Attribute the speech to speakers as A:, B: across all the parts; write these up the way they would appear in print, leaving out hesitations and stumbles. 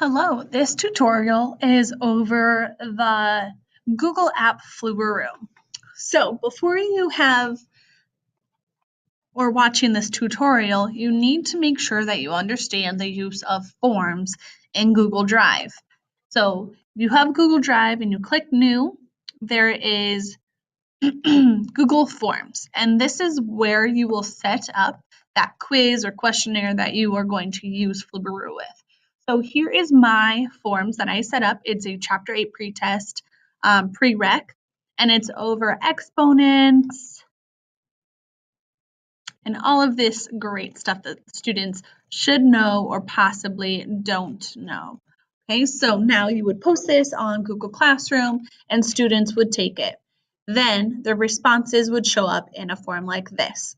A: Hello, this tutorial is over the Google app Flubaroo. So before you have or watching this tutorial, you need to make sure that you understand the use of forms in Google Drive. So you have Google Drive and you click New, there is Google Forms, and this is where you will set up that quiz or questionnaire that you are going to use Flubaroo with. So here is my forms that I set up. It's a Chapter 8 pretest prereq, and it's over exponents and all of this great stuff that students should know or possibly don't know. Okay, so now you would post this on Google Classroom and students would take it. Then the responses would show up in a form like this.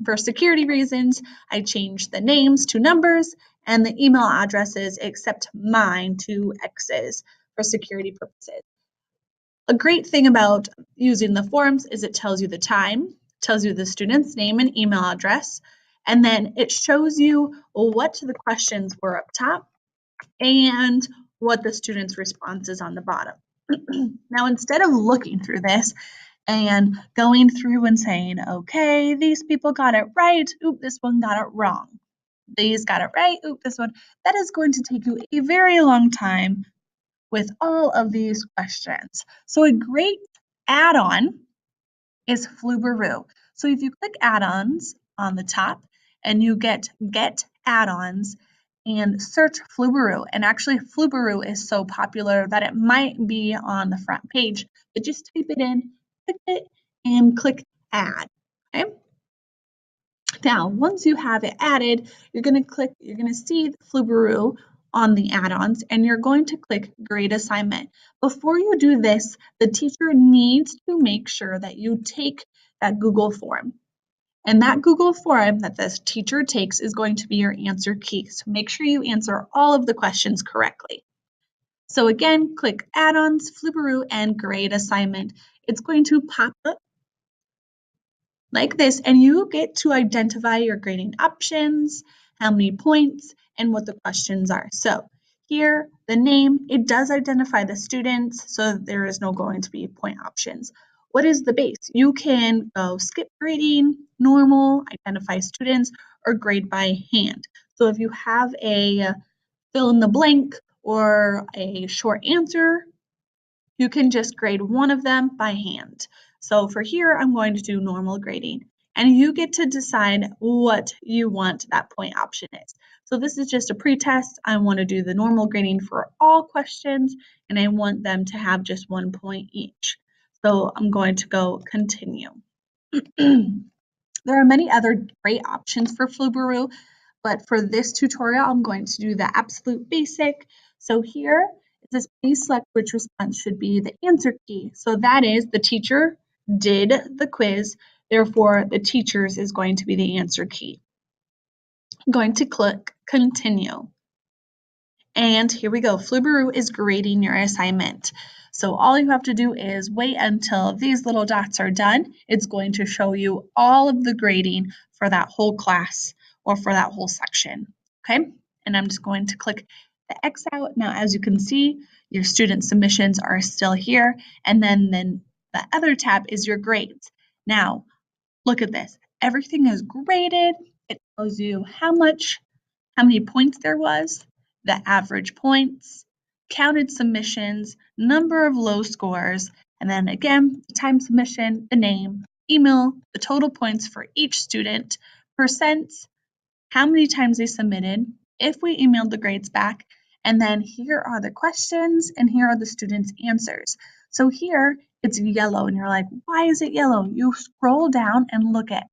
A: For security reasons, I changed the names to numbers and the email addresses except mine to X's for security purposes. A great thing about using the forms is it tells you the time, tells you the student's name and email address, and then it shows you what the questions were up top and what the student's response is on the bottom. Now, instead of looking through this and going through and saying, okay, these people got it right, oop, this one got it wrong. These got it right, oop, this one. That is going to take you a very long time with all of these questions. So a great add-on is Flubaroo. So if you click add-ons on the top and you get add-ons and search Flubaroo, and actually Flubaroo is so popular that it might be on the front page, but just type it in, click it, and click add. Okay. Now, once you have it added, you're going to see Flubaroo on the add-ons, and you're going to click grade assignment. Before you do this, the teacher needs to make sure that you take that Google form. And that Google form that this teacher takes is going to be your answer key. So make sure you answer all of the questions correctly. So again, click add-ons, Flubaroo, and grade assignment. It's going to pop up like this, and you get to identify your grading options, how many points, and what the questions are. So here, the name, it does identify the students, so there is no going to be point options. What is the base? You can go skip grading, normal, identify students, or grade by hand. So if you have a fill in the blank or a short answer, you can just grade one of them by hand. So for here, I'm going to do normal grading, and you get to decide what you want that point option is. So this is just a pretest. I want to do the normal grading for all questions, and I want them to have just 1 point each. So I'm going to go continue. There are many other great options for Flubaroo, but for this tutorial, I'm going to do the absolute basic. So here, it says please select which response should be the answer key. So that is the teacher did the quiz, therefore the teacher's is going to be the answer key. I'm going to click continue. And here we go. Flubaroo is grading your assignment. So all you have to do is wait until these little dots are done. It's going to show you all of the grading for that whole class or for that whole section. Okay, and I'm just going to click the X out. Now, as you can see, your student submissions are still here. And then the other tab is your grades. Now, look at this. Everything is graded. It tells you how many points there was, the average points, counted submissions, number of low scores, and then again, the time submission, the name, email, the total points for each student, percents, how many times they submitted, if we emailed the grades back, and then here are the questions and here are the students' answers. So here it's yellow and you're like, why is it yellow? You scroll down and look at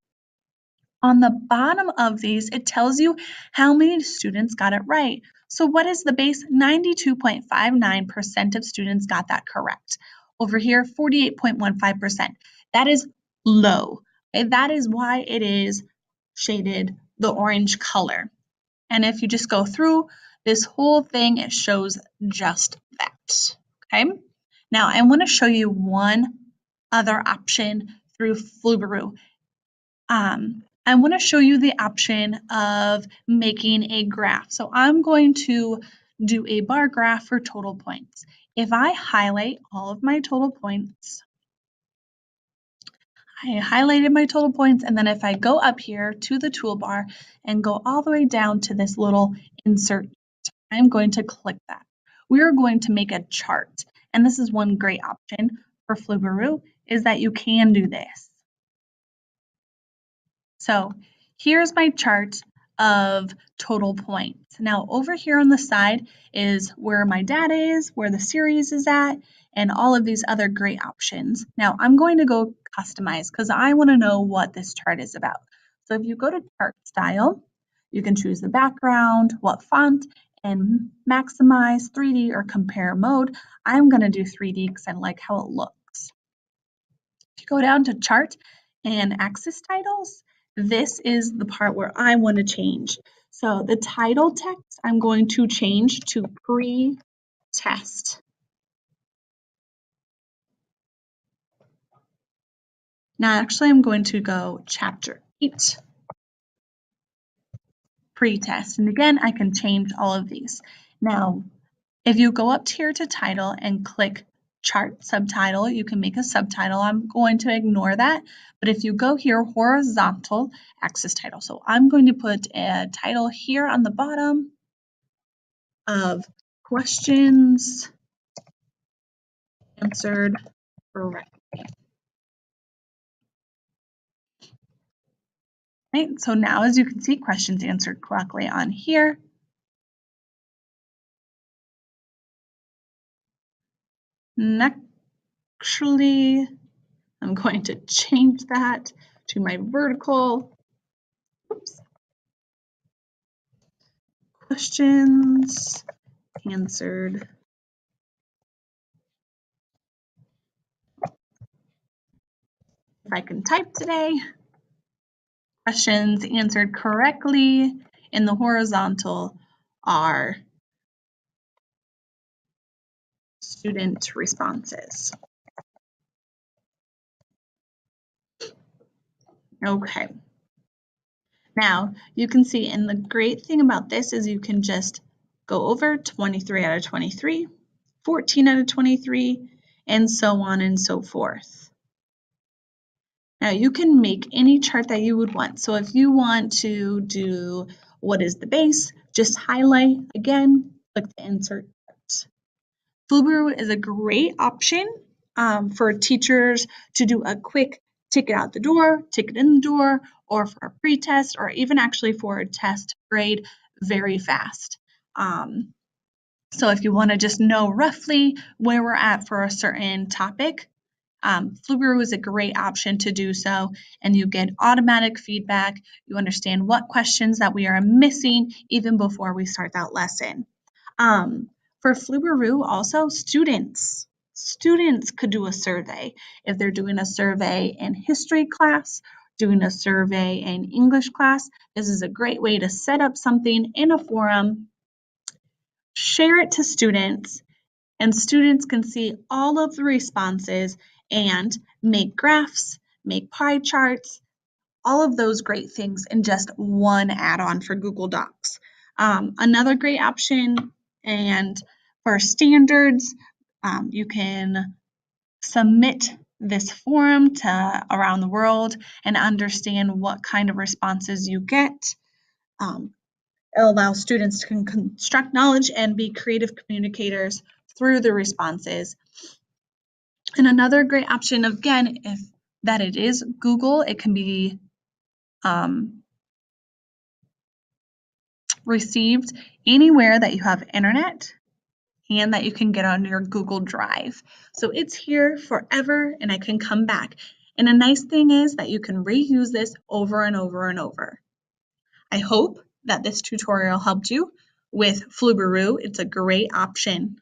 A: on the bottom of these, it tells you how many students got it right. So what is the base? 92.59% of students got that correct. Over here, 48.15%. That is low. Okay? That is why it is shaded the orange color. And if you just go through this whole thing, it shows just that. Okay. Now I want to show you one other option through Flubaroo. I want to show you the option of making a graph. So I'm going to do a bar graph for total points. If I highlight all of my total points, I highlighted my total points, and then if I go up here to the toolbar and go all the way down to this little insert, I'm going to click that. We are going to make a chart, and this is one great option for Flubaroo is that you can do this. So here's my chart of total points. Now over here on the side is where my data is, where the series is at, and all of these other great options. Now I'm going to go customize because I want to know what this chart is about. So if you go to chart style, you can choose the background, what font, and maximize 3D or compare mode. I'm going to do 3D because I like how it looks. If you go down to chart and axis titles, this is the part where I want to change. So the title text, I'm going to change to pre-test. Now, actually, I'm going to go chapter 8, pre-test. And again, I can change all of these. Now, if you go up here to title and click chart subtitle, you can make a subtitle. I'm going to ignore that. But if you go here, horizontal axis title. So I'm going to put a title here on the bottom of questions answered correctly. Right, so now as you can see, questions answered correctly on here. Actually, I'm going to change that to my vertical. Oops. Questions answered. If I can type today, questions answered correctly in the horizontal are student responses. Okay. Now, you can see, and the great thing about this is you can just go over 23 out of 23, 14 out of 23, and so on and so forth. Now, you can make any chart that you would want. So if you want to do what is the base, just highlight again, click the insert chart. Flubaroo is a great option for teachers to do a quick ticket out the door, ticket in the door, or for a pre-test, or even actually for a test grade very fast. So if you want to just know roughly where we're at for a certain topic, Flubaroo is a great option to do so, and you get automatic feedback. You understand what questions that we are missing even before we start that lesson. For Flubaroo, also students could do a survey. If they're doing a survey in history class, doing a survey in English class, this is a great way to set up something in a forum, share it to students, and students can see all of the responses and make graphs, make pie charts, all of those great things in just one add-on for Google Docs. Another great option, and for standards, you can submit this form to around the world and understand what kind of responses you get. It allows students to construct knowledge and be creative communicators through the responses. And another great option, again, if that it is Google, it can be received anywhere that you have internet and that you can get on your Google Drive. So it's here forever and I can come back. And a nice thing is that you can reuse this over and over and over. I hope that this tutorial helped you with Flubaroo. It's a great option.